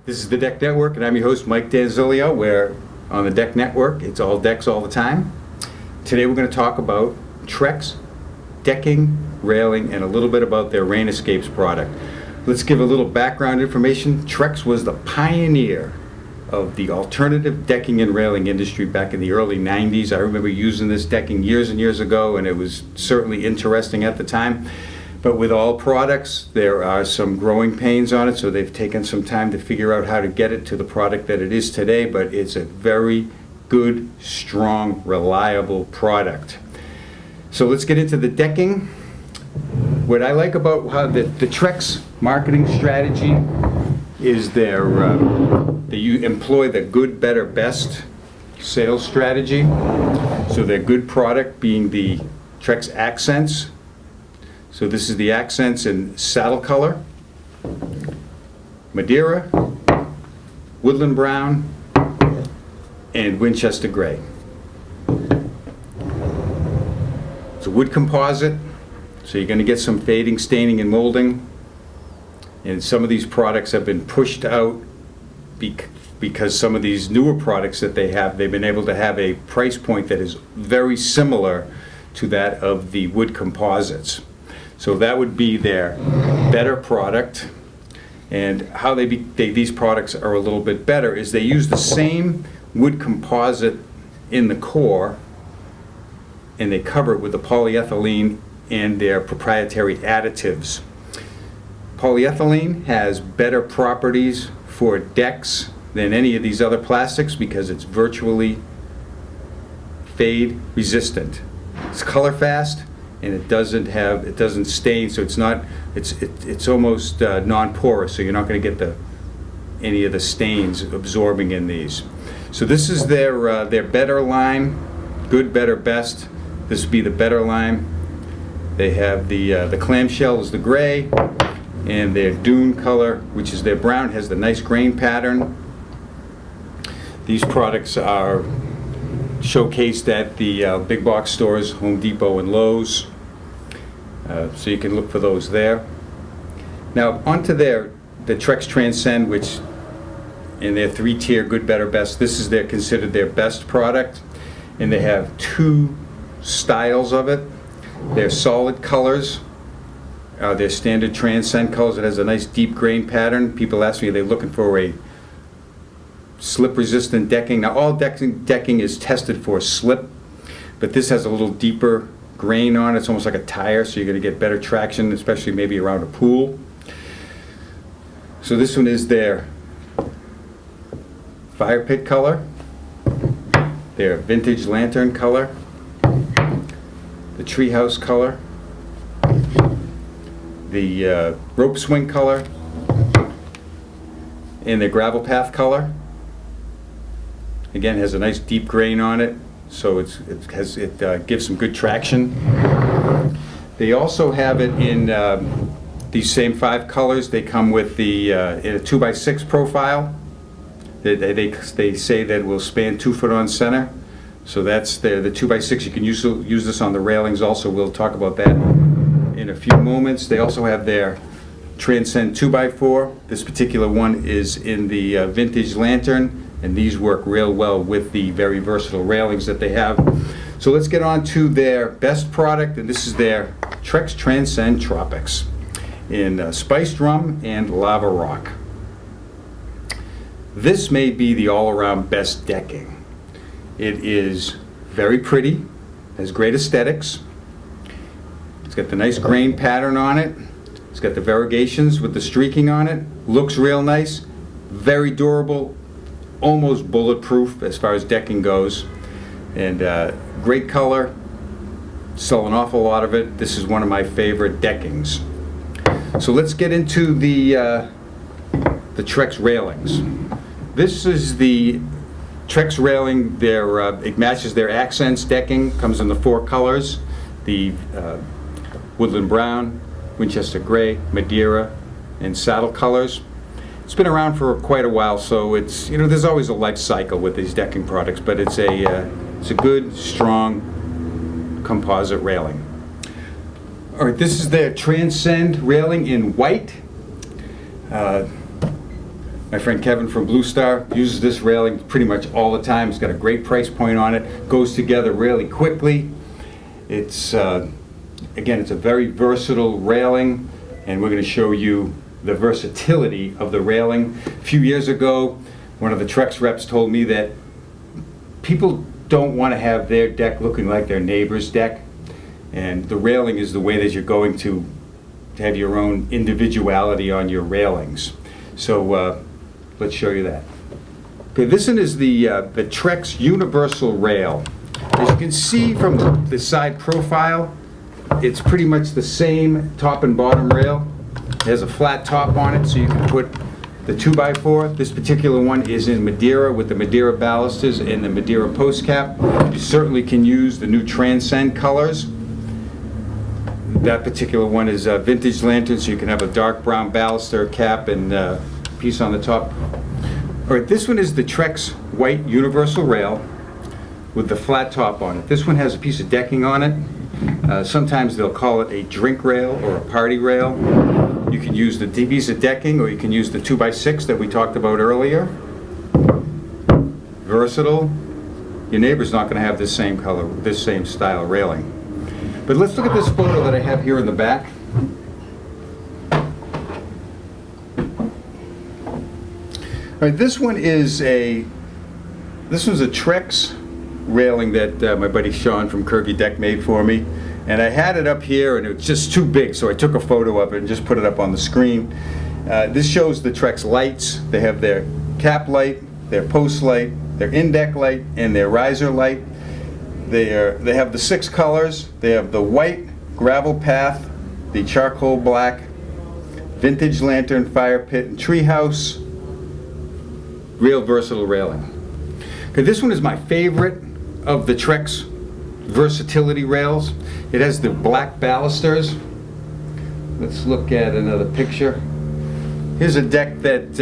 This is the Deck Network, and I'm your host, Mike Danzilio, where on the Deck Network, it's all decks all the time. Today we're going to talk about Trex decking, railing, and a little bit about their Rain Escapes product. Let's give a little background information. Trex was the pioneer of the alternative decking and railing industry back in the early 90s. I remember using this decking years and years ago, and it was certainly interesting at the time. But with all products, there are some growing pains on it, so they've taken some time to figure out how to get it to the product that it is today, but it's a very good, strong, reliable product. So let's get into the decking. What I like about how the Trex marketing strategy is they employ the good, better, best sales strategy. So their good product being the Trex Accents. So this is the Accents in saddle color, Madeira, woodland brown, and Winchester gray. It's a wood composite, so you're going to get some fading, staining, and molding. And some of these products have been pushed out because some of these newer products that they have, they've been able to have a price point that is very similar to that of the wood composites. So that would be their better product. And how these products are a little bit better is they use the same wood composite in the core, and they cover it with the polyethylene and their proprietary additives. Polyethylene has better properties for decks than any of these other plastics because it's virtually fade resistant. It's color fast, and it doesn't stain, so it's almost non-porous, so you're not going to get any of the stains absorbing in these. So this is their better line, good, better, best. This would be the better line. They have the clamshell is the gray, and their dune color, which is their brown, has the nice grain pattern. These products are showcased at the big box stores, Home Depot and Lowe's, so you can look for those there. Now onto the Trex Transcend, which in their three-tier good, better, best, this is considered their best product, and they have two styles of it. They're solid colors. Their standard Transcend colors. It has a nice deep grain pattern. People ask me, are they looking for a slip-resistant decking? Now, all decking is tested for slip, but this has a little deeper grain on it. It's almost like a tire, so you're going to get better traction, especially maybe around a pool. So this one is their fire pit color, their vintage lantern color, the treehouse color, the rope swing color, and the gravel path color. Again, has a nice deep grain on it, so it gives some good traction. They also have it in these same 5 colors. They come with in a 2x6 profile. They say that it will span 2 foot on center. So that's the 2x6. You can use this on the railings also. We'll talk about that in a few moments. They also have their Transcend 2x4. This particular one is in the vintage lantern, and these work real well with the very versatile railings that they have. So let's get on to their best product, and this is their Trex Transcend Tropics in spiced rum and lava rock. This may be the all-around best decking. It is very pretty, has great aesthetics. It's got the nice grain pattern on it. It's got the variegations with the streaking on it. Looks real nice, very durable, almost bulletproof as far as decking goes, and great color. Sell an awful lot of it. This is one of my favorite deckings. So let's get into the Trex railings. This is the Trex railing. It matches their Accents decking. Comes in the 4 colors: the woodland brown, Winchester gray, Madeira, and saddle colors. It's been around for quite a while, so it's, there's always a life cycle with these decking products, but it's a good, strong composite railing. All right, this is their Transcend railing in white. My friend Kevin from Blue Star uses this railing pretty much all the time. It's got a great price point on it. Goes together really quickly. It's again, it's a very versatile railing, and we're going to show you the versatility of the railing. A few years ago, one of the Trex reps told me that people don't want to have their deck looking like their neighbor's deck, and the railing is the way that you're going to have your own individuality on your railings. So let's show you that. Okay, this one is the Trex Universal Rail. As you can see from the side profile, it's pretty much the same top and bottom rail. It has a flat top on it, so you can put the 2x4. This particular one is in Madeira with the Madeira balusters and the Madeira post cap. You certainly can use the new Transcend colors. That particular one is a vintage lantern, so you can have a dark brown baluster cap and piece on the top. All right, this one is the Trex White Universal Rail with the flat top on it. This one has a piece of decking on it. Sometimes they'll call it a drink rail or a party rail. You can use the piece of decking, or you can use the 2x6 that we talked about earlier. Versatile. Your neighbor's not going to have this same color, this same style railing. But let's look at this photo that I have here in the back. All right, this one's a Trex railing that my buddy Sean from Kirby Deck made for me, and I had it up here and it was just too big, so I took a photo of it and just put it up on the screen. This shows the Trex lights. They have their cap light, their post light, their in-deck light, and their riser light. They have the 6 colors. They have the white, gravel path, the charcoal black, vintage lantern, fire pit, and treehouse. Real versatile railing. Okay, this one is my favorite of the Trex versatility rails. It has the black balusters. Let's look at another picture. Here's a deck that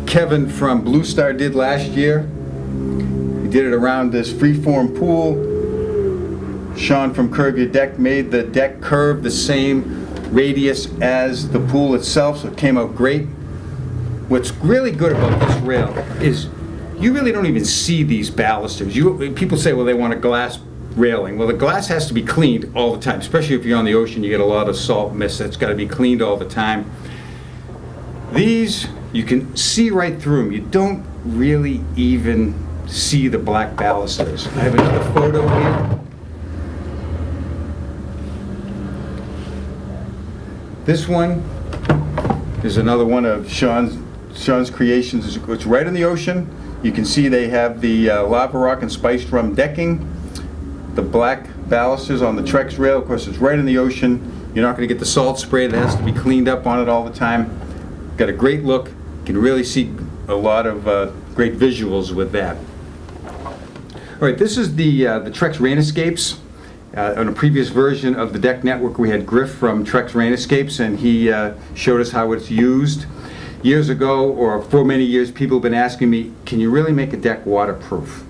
Kevin from Blue Star did last year. He did it around this freeform pool. Sean from Kirby Deck made the deck curve the same radius as the pool itself, so it came out great. What's really good about this rail is you really don't even see these balusters. People say, well, they want a glass railing. Well, the glass has to be cleaned all the time, especially if you're on the ocean. You get a lot of salt mist that's got to be cleaned all the time. These, you can see right through them. You don't really even see the black balusters. I have another photo here. This one is another one of Sean's creations. It's right in the ocean. You can see they have the lava rock and spiced rum decking, the black balusters on the Trex rail. Of course, it's right in the ocean. You're not going to get the salt spray that has to be cleaned up on it all the time. Got a great look. You can really see a lot of great visuals with that. All right, this is the Trex Rain Escapes. On a previous version of the Deck Network, we had Griff from Trex Rain Escapes, and he showed us how it's used. Years ago, or for many years, people have been asking me, can you really make a deck waterproof?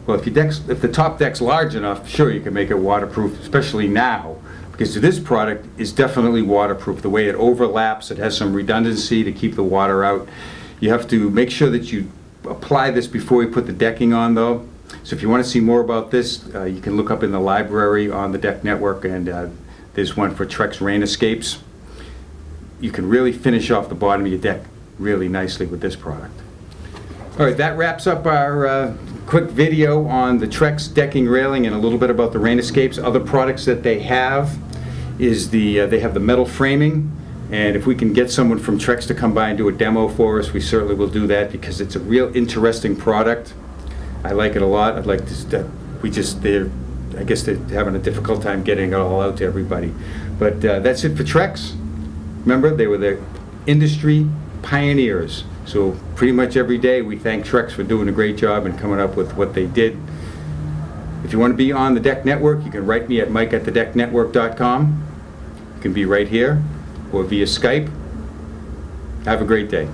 Well, if the top deck's large enough, sure, you can make it waterproof, especially now, because this product is definitely waterproof. The way it overlaps, it has some redundancy to keep the water out. You have to make sure that you apply this before you put the decking on, though. So if you want to see more about this, you can look up in the library on the Deck Network, and there's one for Trex Rain Escapes. You can really finish off the bottom of your deck really nicely with this product. All right, that wraps up our quick video on the Trex decking railing and a little bit about the Rain Escapes. Other products that they have is they have the metal framing, and if we can get someone from Trex to come by and do a demo for us, we certainly will do that, because it's a real interesting product. I like it a lot. I'd like to. I guess they're having a difficult time getting it all out to everybody. But that's it for Trex. Remember, they were the industry pioneers. So pretty much every day we thank Trex for doing a great job and coming up with what they did. If you want to be on the Deck Network, you can write me at mike@thedecknetwork.com. You can be right here or via Skype. Have a great day.